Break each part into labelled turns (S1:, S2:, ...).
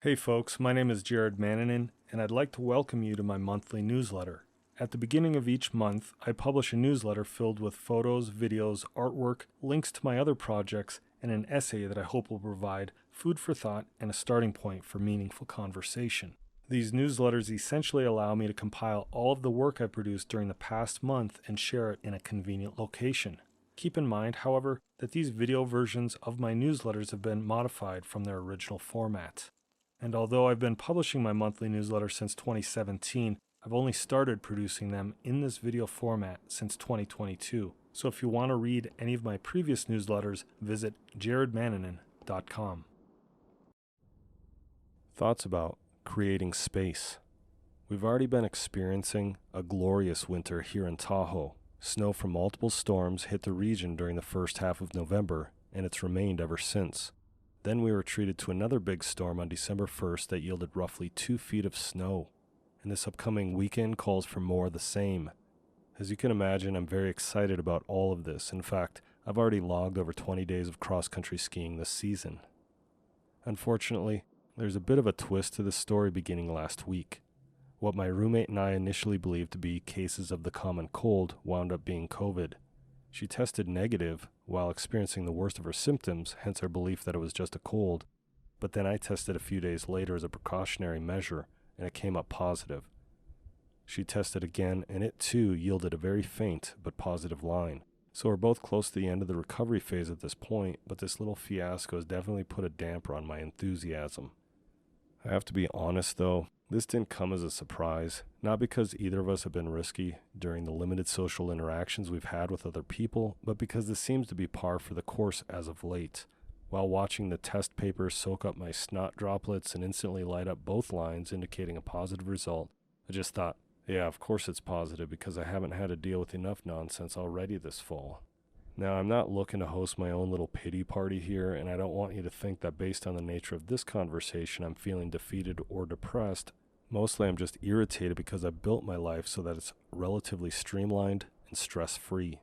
S1: Hey folks, my name is Jared Mannanen, and I'd like to welcome you to my monthly newsletter. At the beginning of each month, I publish a newsletter filled with photos, videos, artwork, links to my other projects, and an essay that I hope will provide food for thought and a starting point for meaningful conversation. These newsletters essentially allow me to compile all of the work I produced during the past month and share it in a convenient location. Keep in mind, however, that these video versions of my newsletters have been modified from their original format. And although I've been publishing my monthly newsletter since 2017, I've only started producing them in this video format since 2022. So if you want to read any of my previous newsletters, visit jaredmannanen.com. Thoughts about creating space. We've already been experiencing a glorious winter here in Tahoe. Snow from multiple storms hit the region during the first half of November, and it's remained ever since. Then we were treated to another big storm on December 1st that yielded roughly 2 feet of snow. And this upcoming weekend calls for more of the same. As you can imagine, I'm very excited about all of this. In fact, I've already logged over 20 days of cross-country skiing this season. Unfortunately, there's a bit of a twist to this story beginning last week. What my roommate and I initially believed to be cases of the common cold wound up being COVID. She tested negative while experiencing the worst of her symptoms, hence our belief that it was just a cold. But then I tested a few days later as a precautionary measure, and it came up positive. She tested again, and it too yielded a very faint but positive line. So we're both close to the end of the recovery phase at this point, but this little fiasco has definitely put a damper on my enthusiasm. I have to be honest though, this didn't come as a surprise, not because either of us have been risky during the limited social interactions we've had with other people, but because this seems to be par for the course as of late. While watching the test paper soak up my snot droplets and instantly light up both lines indicating a positive result, I just thought, yeah, of course it's positive because I haven't had to deal with enough nonsense already this fall. Now, I'm not looking to host my own little pity party here, and I don't want you to think that based on the nature of this conversation, I'm feeling defeated or depressed. Mostly I'm just irritated because I've built my life so that it's relatively streamlined and stress-free.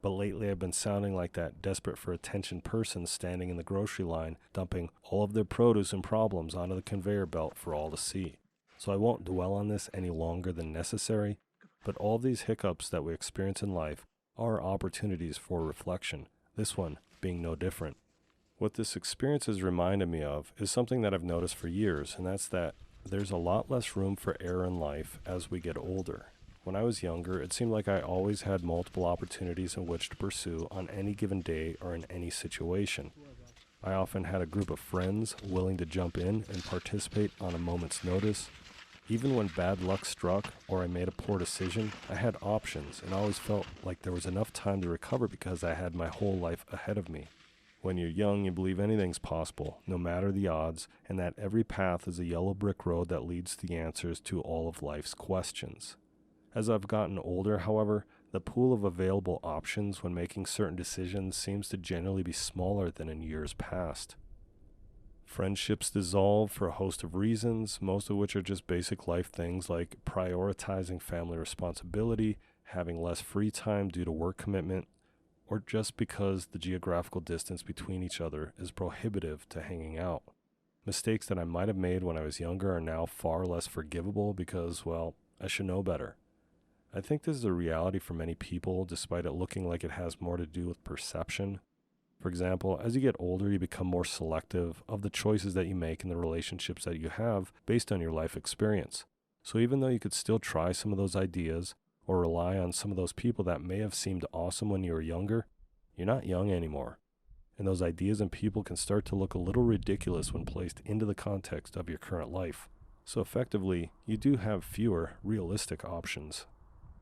S1: But lately I've been sounding like that desperate for attention person standing in the grocery line, dumping all of their produce and problems onto the conveyor belt for all to see. So I won't dwell on this any longer than necessary, but all of these hiccups that we experience in life are opportunities for reflection, this one being no different. What this experience has reminded me of is something that I've noticed for years, and that's that there's a lot less room for error in life as we get older. When I was younger, it seemed like I always had multiple opportunities in which to pursue on any given day or in any situation. I often had a group of friends willing to jump in and participate on a moment's notice. Even when bad luck struck or I made a poor decision, I had options and always felt like there was enough time to recover because I had my whole life ahead of me. When you're young, you believe anything's possible, no matter the odds, and that every path is a yellow brick road that leads to the answers to all of life's questions. As I've gotten older, however, the pool of available options when making certain decisions seems to generally be smaller than in years past. Friendships dissolve for a host of reasons, most of which are just basic life things like prioritizing family responsibility, having less free time due to work commitment, or just because the geographical distance between each other is prohibitive to hanging out. Mistakes that I might have made when I was younger are now far less forgivable because, well, I should know better. I think this is a reality for many people, despite it looking like it has more to do with perception. For example, as you get older, you become more selective of the choices that you make and the relationships that you have based on your life experience. So even though you could still try some of those ideas or rely on some of those people that may have seemed awesome when you were younger, you're not young anymore. And those ideas and people can start to look a little ridiculous when placed into the context of your current life. So effectively, you do have fewer realistic options.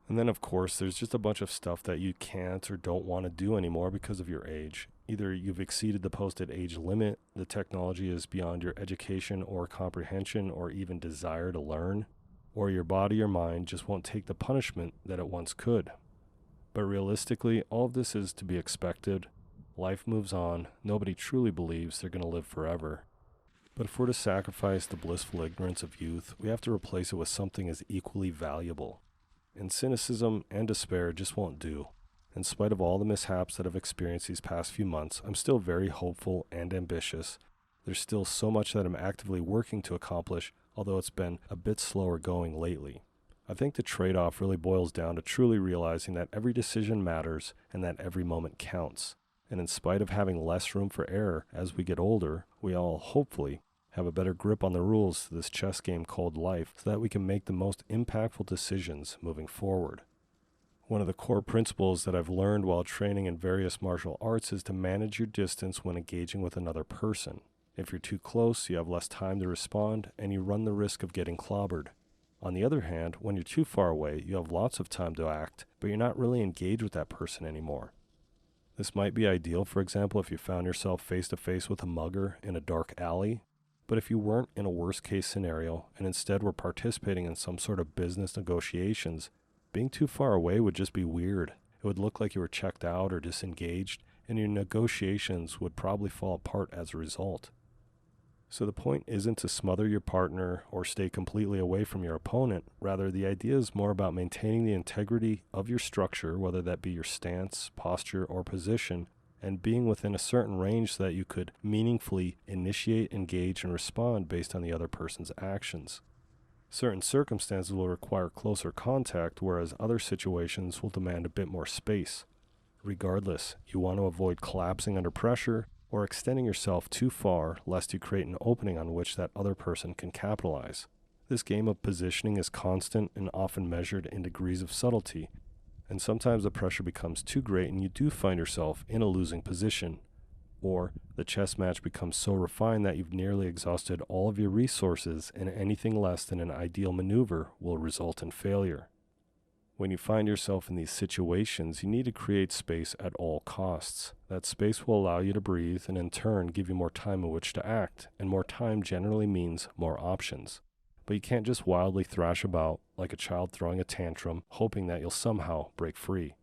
S1: And then of course, there's just a bunch of stuff that you can't or don't want to do anymore because of your age. Either you've exceeded the posted age limit, the technology is beyond your education or comprehension or even desire to learn, or your body or mind just won't take the punishment that it once could. But realistically, all of this is to be expected. Life moves on. Nobody truly believes they're going to live forever. But if we're to sacrifice the blissful ignorance of youth, we have to replace it with something as equally valuable. And cynicism and despair just won't do. In spite of all the mishaps that I've experienced these past few months, I'm still very hopeful and ambitious There's still so much that I'm actively working to accomplish, although it's been a bit slower going lately. I think the trade-off really boils down to truly realizing that every decision matters and that every moment counts. And in spite of having less room for error as we get older, we all, hopefully, have a better grip on the rules to this chess game called life so that we can make the most impactful decisions moving forward. One of the core principles that I've learned while training in various martial arts is to manage your distance when engaging with another person. If you're too close, you have less time to respond, and you run the risk of getting clobbered. On the other hand, when you're too far away, you have lots of time to act, but you're not really engaged with that person anymore. This might be ideal, for example, if you found yourself face-to-face with a mugger in a dark alley, but if you weren't in a worst-case scenario and instead were participating in some sort of business negotiations, being too far away would just be weird. It would look like you were checked out or disengaged, and your negotiations would probably fall apart as a result. So the point isn't to smother your partner or stay completely away from your opponent. Rather, the idea is more about maintaining the integrity of your structure, whether that be your stance, posture, or position, and being within a certain range so that you could meaningfully initiate, engage, and respond based on the other person's actions. Certain circumstances will require closer contact, whereas other situations will demand a bit more space. Regardless, you want to avoid collapsing under pressure or extending yourself too far lest you create an opening on which that other person can capitalize. This game of positioning is constant and often measured in degrees of subtlety, and sometimes the pressure becomes too great and you do find yourself in a losing position, or the chess match becomes so refined that you've nearly exhausted all of your resources and anything less than an ideal maneuver will result in failure. When you find yourself in these situations, you need to create space at all costs. That space will allow you to breathe and in turn give you more time in which to act, and more time generally means more options. But you can't just wildly thrash about like a child throwing a tantrum, hoping that you'll somehow break free.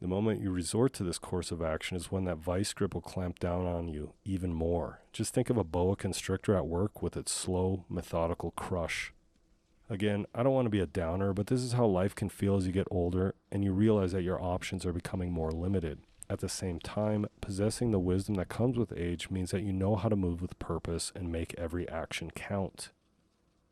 S1: The moment you resort to this course of action is when that vice grip will clamp down on you even more. Just think of a boa constrictor at work with its slow, methodical crush. Again, I don't want to be a downer, but this is how life can feel as you get older and you realize that your options are becoming more limited. At the same time, possessing the wisdom that comes with age means that you know how to move with purpose and make every action count.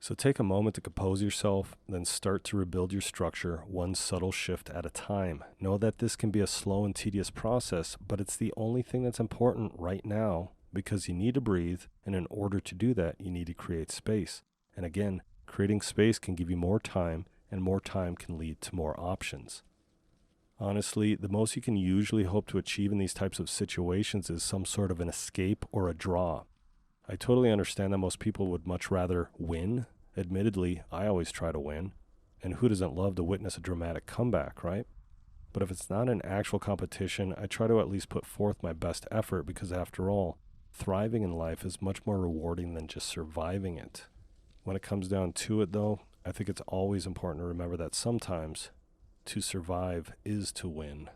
S1: So take a moment to compose yourself, then start to rebuild your structure one subtle shift at a time. Know that this can be a slow and tedious process, but it's the only thing that's important right now because you need to breathe, and in order to do that, you need to create space. And again, creating space can give you more time, and more time can lead to more options. Honestly, the most you can usually hope to achieve in these types of situations is some sort of an escape or a draw. I totally understand that most people would much rather win. Admittedly, I always try to win. And who doesn't love to witness a dramatic comeback, right? But if it's not an actual competition, I try to at least put forth my best effort because after all, thriving in life is much more rewarding than just surviving it. When it comes down to it, though, I think it's always important to remember that sometimes to survive is to win.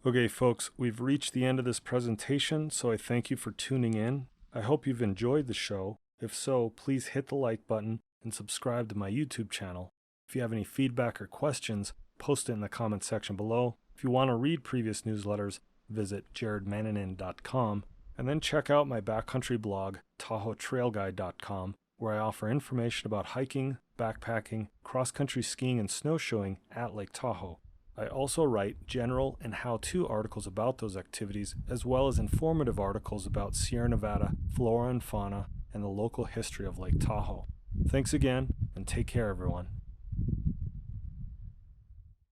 S1: Okay, folks, we've reached the end of this presentation, so I thank you for tuning in. I hope you've enjoyed the show. If so, please hit the like button and subscribe to my YouTube channel. If you have any feedback or questions, post it in the comment section below. If you want to read previous newsletters, visit jaredmananin.com. And then check out my backcountry blog, TahoeTrailGuide.com, where I offer information about hiking, backpacking, cross-country skiing, and snowshoeing at Lake Tahoe. I also write general and how-to articles about those activities, as well as informative articles about Sierra Nevada, flora and fauna, and the local history of Lake Tahoe. Thanks again, and take care, everyone.